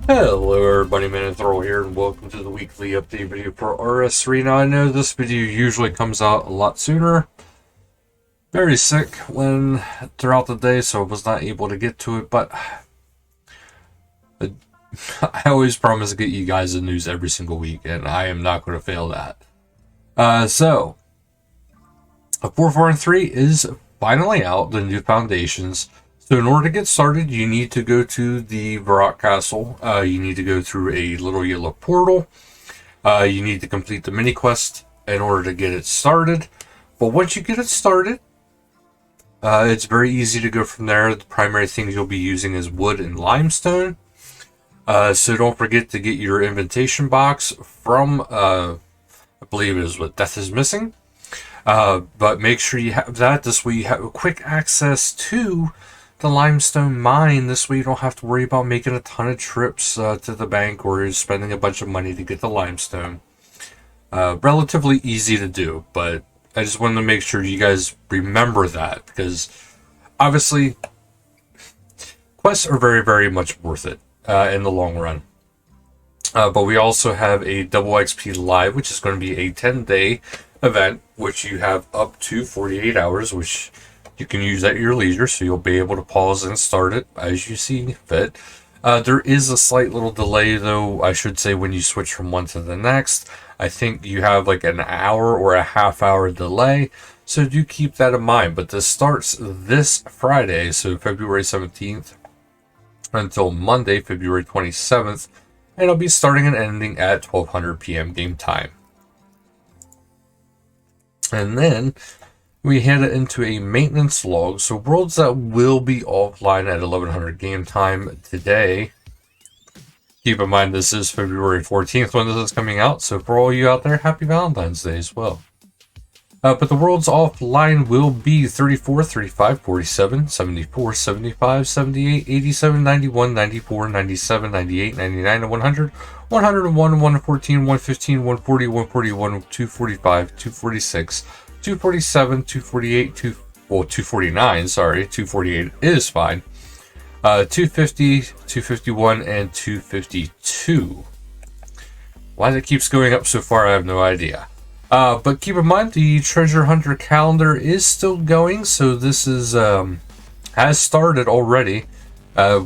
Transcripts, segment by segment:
Hello everybody, Manithral here, and welcome to the weekly update video for RS3. Now I know this video usually comes out a lot sooner. Very sick throughout the day, so I was not able to get to it, but I always promise to get you guys the news every single week, and I am not going to fail that. So, 4.4.3 is finally out, the new foundations. So in order to get started, you need to go to the Varrock Castle. You need to go through a little yellow portal. You need to complete the mini quest in order to get it started. But once you get it started, it's very easy to go from there. The primary things you'll be using is wood and limestone. So don't forget to get your invitation box from, I believe it is what Death is Missing. But make sure you have that. This way you have quick access to the limestone mine. This way you don't have to worry about making a ton of trips to the bank or spending a bunch of money to get the limestone. Relatively easy to do, but I just wanted to make sure you guys remember that, because obviously quests are very, very much worth it in the long run. But we also have a double XP live, which is going to be a 10-day event, which you have up to 48 hours, which you can use at your leisure, so you'll be able to pause and start it as you see fit. There is a slight little delay, though, I should say, when you switch from one to the next. I think you have like an hour or a half-hour delay, so do keep that in mind. But this starts this Friday, so February 17th, until Monday, February 27th, and it'll be starting and ending at 12:00 p.m. game time. And then we head into a maintenance log. So worlds that will be offline at 1100 game time today. Keep in mind this is February 14th when this is coming out. So for all you out there, happy Valentine's Day as well. But the worlds offline will be 34, 35, 47, 74, 75, 78, 87, 91, 94, 97, 98, 99, and 100, 101, 114, 115, 140, 141, 245, 246, 247, 248, 249, sorry, 248 is fine. 250, 251, and 252. Why that keeps going up so far, I have no idea. But keep in mind, the Treasure Hunter calendar is still going, so this is has started already,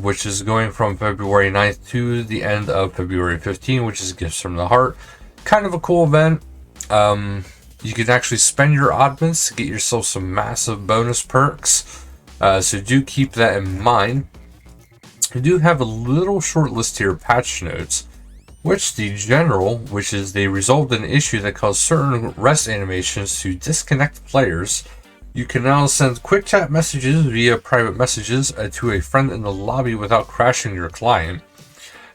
which is going from February 9th to the end of February 15th, which is Gifts from the Heart. Kind of a cool event. You can actually spend your oddments to get yourself some massive bonus perks, so do keep that in mind. I do have a little short list here of patch notes, which the General, which is they resolved an issue that caused certain rest animations to disconnect players. You can now send quick chat messages via private messages to a friend in the lobby without crashing your client.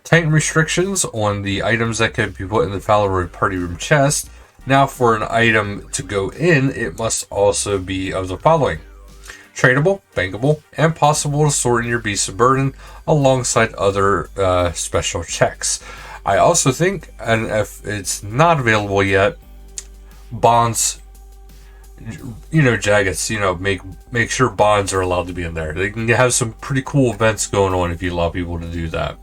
Tighten restrictions on the items that can be put in the Valorant party room chest. Now for an item to go in, it must also be of the following: tradable, bankable, and possible to sort in your beast of burden alongside other special checks. I also think, and if it's not available yet, bonds, jackets, make sure bonds are allowed to be in there. They can have some pretty cool events going on if you allow people to do that.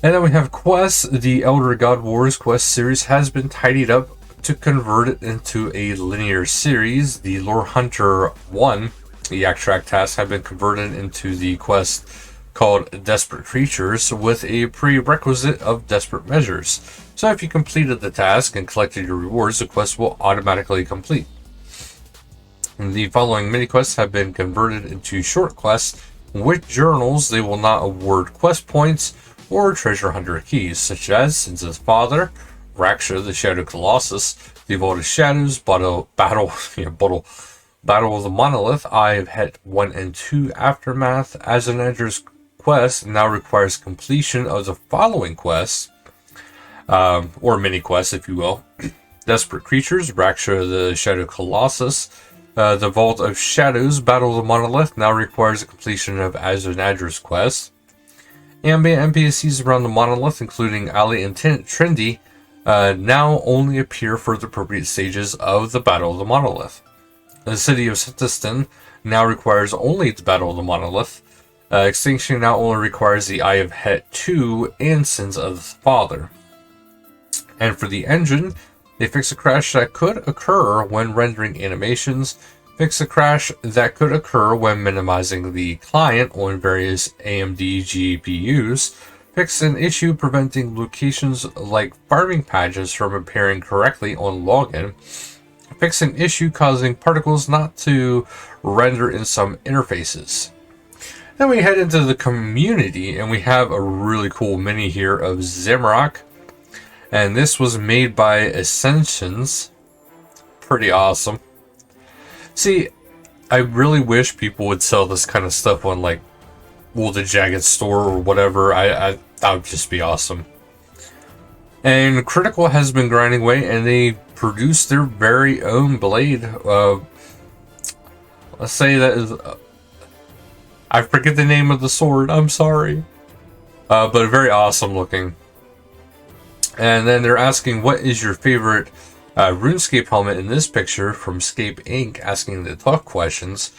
And then we have quests. The Elder God Wars quest series has been tidied up to convert it into a linear series. The Lore Hunter 1, the extract tasks, have been converted into the quest called Desperate Creatures with a prerequisite of Desperate Measures. So if you completed the task and collected your rewards, the quest will automatically complete. And the following mini quests have been converted into short quests. With journals, they will not award quest points or treasure hunter keys, such as Sin's Father, Raksha the Shadow Colossus, the Vault of Shadows, Battle of the Monolith, Eye of Het 1 and 2, Aftermath. As an Edger's quest now requires completion of the following quests, or mini quests, if you will: Desperate Creatures, Raksha the Shadow Colossus, the Vault of Shadows, Battle of the Monolith now requires the completion of Azanadra's quest. Ambient NPCs around the monolith, including Ali and Trendy, now only appear for the appropriate stages of the Battle of the Monolith. The city of Sintistan now requires only the Battle of the Monolith. Extinction not only requires the Eye of Het 2 and Sins of the Father. And for the engine, they fix a crash that could occur when rendering animations, fix a crash that could occur when minimizing the client on various AMD GPUs, fix an issue preventing locations like farming patches from appearing correctly on login, fix an issue causing particles not to render in some interfaces. Then we head into the community, and we have a really cool mini here of Zamrock. And this was made by Ascensions. Pretty awesome. See, I really wish people would sell this kind of stuff on, like, well, the Jagged store or whatever. That would just be awesome. And Critical has been grinding away, and they produced their very own blade. Let's say that is... I forget the name of the sword, I'm sorry. But very awesome looking. And then they're asking, what is your favorite RuneScape helmet in this picture from Scape Inc. asking the tough questions.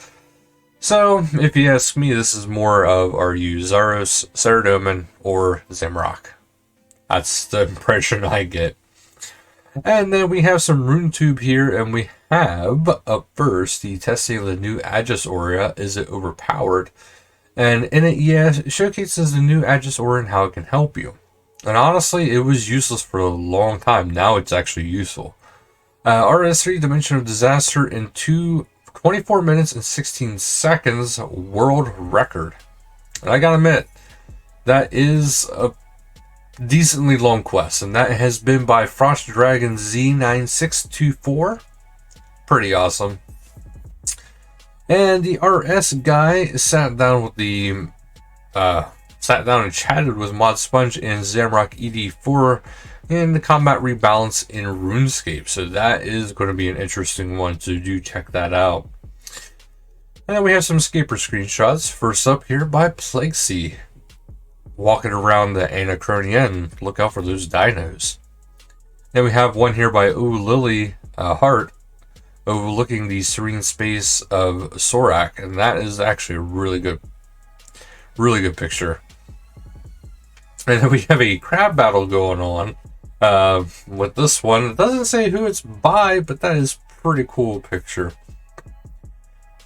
So, if you ask me, this is more of, are you Zaros, Saradomin, or Zamrock? That's the impression I get. And then we have some RuneTube here, and we have, up first, the testing of the new Aegis Aura. Is it overpowered? And in it, yeah, it showcases the new Aegis Aura and how it can help you. And honestly, it was useless for a long time. Now it's actually useful. RS3 Dimension of Disaster in 24 minutes and 16 seconds world record. And I gotta admit, that is a decently long quest, and that has been by Frost Dragon Z9624. Pretty awesome. And the RS guy sat down and chatted with Mod Sponge and Zamrock ED4 in the combat rebalance in RuneScape. So that is going to be an interesting one, so do check that out. And then we have some Scaper screenshots. First up here by Plaguesea, walking around the Anachronian. Look out for those dinos. Then we have one here by Lily Hart, overlooking the serene space of Sorak, and that is actually a really good picture. And then we have a crab battle going on with this one. It doesn't say who it's by, but that is a pretty cool picture.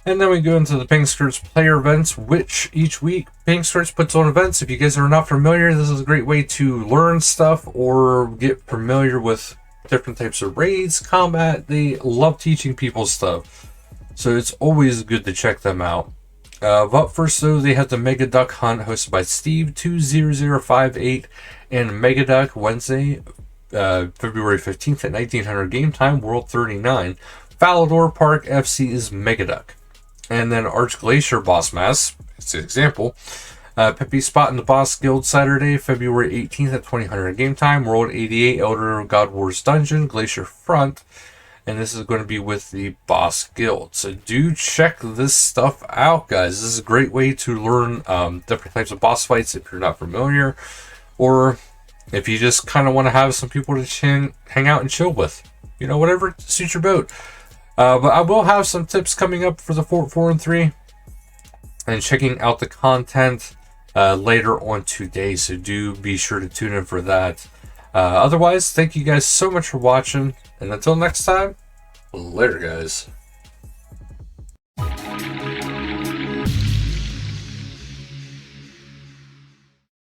And then we go into the Pink Skirts player events, which each week Pink Skirts puts on events. If you guys are not familiar, this is a great way to learn stuff or get familiar with different types of raids, combat. They love teaching people stuff, so it's always good to check them out. But first, though, they have the Mega Duck Hunt hosted by Steve20058 and Mega Duck Wednesday, February 15th at 1900 game time, World 39. Falador Park FC is Mega Duck. And then Arch Glacier Boss Mass, it's an example. Peppy Spot in the Boss Guild Saturday, February 18th at 2000 game time, World 88 Elder God Wars Dungeon, Glacier Front. And this is going to be with the Boss Guild. So do check this stuff out, guys. This is a great way to learn different types of boss fights if you're not familiar. Or if you just kind of want to have some people to hang out and chill with. You know, whatever suits your boat. But I will have some tips coming up for the Forinthry. And checking out the content later on today. So do be sure to tune in for that. Otherwise, thank you guys so much for watching. And until next time, later, guys.